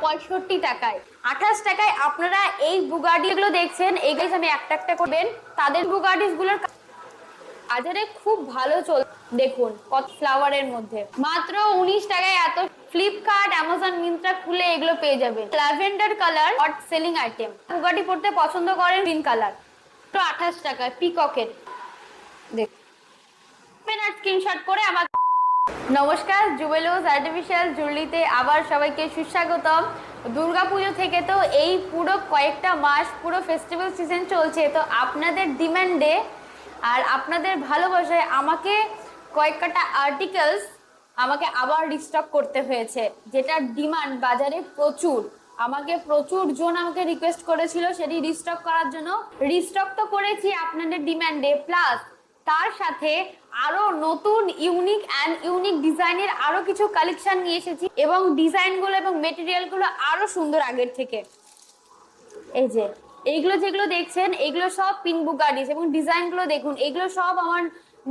65 টাকায়, 28 টাকায় আপনারা এই বুগাটি গুলো দেখছেন। এই গাইস আমি একটা একটা করবেন, তাদের বুগাটিস গুলোর বাজারে খুব ভালো চল। দেখুন কত ফ্লাওয়ারের মধ্যে মাত্র 19 টাকায় এত। ফ্লিপকার্ট, অ্যামাজন, মিন্ত্রা খুলে এগুলো পেয়ে যাবেন। Lavender colour hot selling item. Bugatti পড়তে পছন্দ করেন গ্রিন কালার, তো 28 টাকায় পিককের। দেখবেন আর স্ক্রিনশট করে আমার। নমস্কার, জুবেলস আর্টিফিশিয়াল জুয়েলারিতে আবার সবাইকে সুস্বাগতম। দুর্গাপুজো থেকে তো এই পুরো কয়েকটা মাস পুরো ফেস্টিভ্যাল সিজন চলছে, তো আপনাদের ডিমান্ডে আর আপনাদের ভালোবাসায় আমাকে কয়েকটা আর্টিকেলস আমাকে আবার রিস্টক করতে হয়েছে, যেটার ডিমান্ড বাজারে প্রচুর। আমাকে প্রচুর জন আমাকে রিকোয়েস্ট করেছিল সেটি রিস্টক করার জন্য। রিস্টক তো করেছি আপনাদের ডিমান্ডে, প্লাস তার সাথে আরো নতুন ইউনিক ডিজাইনের আরো কিছু কালেকশন নিয়ে এসেছি, এবং ডিজাইনগুলো এবং মেটেরিয়ালগুলো আরো সুন্দর আগের থেকে। এই যে এইগুলো যেগুলো দেখছেন এগুলো সব পিন বুগাটিস, এবং ডিজাইনগুলো দেখুন, এগুলো সব আমার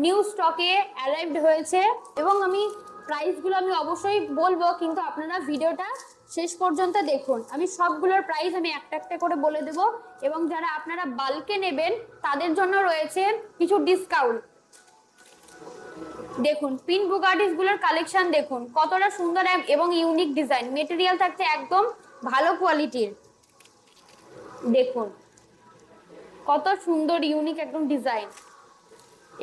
নিউ স্টকে অ্যারাইভড হয়েছে। এবং আমি প্রাইসগুলো আমি অবশ্যই বলবো, কিন্তু আপনারা ভিডিওটা শেষ পর্যন্ত দেখুন। আমি সবগুলোর প্রাইস আমি একটা একটা করে বলে দেব, এবং যারা আপনারা বাল্কে নেবেন তাদের জন্য রয়েছে কিছু ডিসকাউন্ট। দেখুন পিন বুগাটিস গুলোর কালেকশন দেখুন কতটা সুন্দর এবং ইউনিক ডিজাইন, মেটেরিয়াল থাকছে একদম ভালো কোয়ালিটির। দেখুন কত সুন্দর ইউনিক একদম ডিজাইন,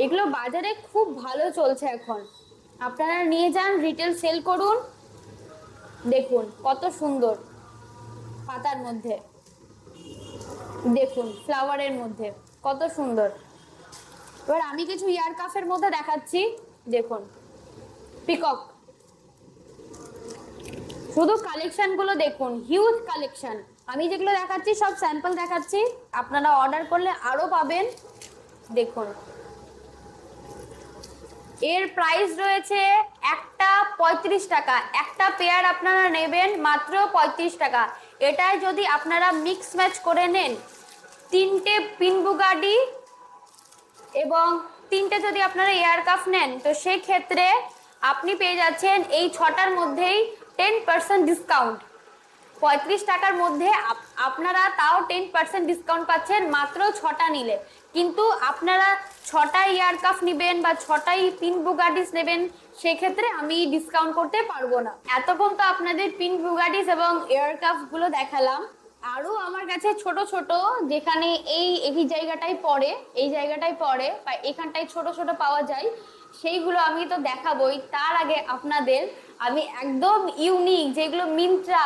এগুলো বাজারে খুব ভালো চলছে এখন। আপনারা নিয়ে যান, রিটেল সেল করুন। দেখুন কত সুন্দর পাতার মধ্যে, দেখুন ফ্লাওয়ারের মধ্যে কত সুন্দর। এবার আমি কিছু ইয়ার কাফের মধ্যে দেখাচ্ছি। দেখুন পিকক, শুধু কালেকশন গুলো দেখুন, হিউজ কালেকশন। আমি যেগুলো দেখাচ্ছি সব স্যাম্পল দেখাচ্ছি, আপনারা অর্ডার করলে আরো পাবেন। দেখুন এর প্রাইস রয়েছে একটা 35 টাকা, একটা পেয়ার আপনারা নেবেন মাত্র 35 টাকা। এটাই যদি আপনারা মিক্স ম্যাচ করে নেন, তিনটে পিন বুগাটি এবং তিনটে যদি আপনারা এয়ার কাফ নেন, তো সেই ক্ষেত্রে আপনি পেয়ে যাচ্ছেন এই 6টার মধ্যেই 10% ডিসকাউন্ট। 35 টাকার মধ্যে আপনারা তাও 10% ডিসকাউন্ট পাচ্ছেন মাত্র 6টা নিলে। কিন্তু আপনারা 6টা ইয়ার কাফ নেবেন বা 6টাই পিন বুগাটিস নেবেন, সেক্ষেত্রে আমি ডিসকাউন্ট করতে পারবো না। এতক্ষণ তো আপনাদের পিন বুগাটিস এবং এয়ার কাফ গুলো দেখালাম, আরো আমার কাছে ছোট ছোট, যেখানে এই জায়গাটাই পড়ে, এই জায়গাটাই পড়ে বা এখানটায় ছোট ছোট পাওয়া যায়, সেইগুলো আমি তো দেখাবোই। তার আগে আপনাদের আমি একদম ইউনিক, যেগুলো মিন্ত্রা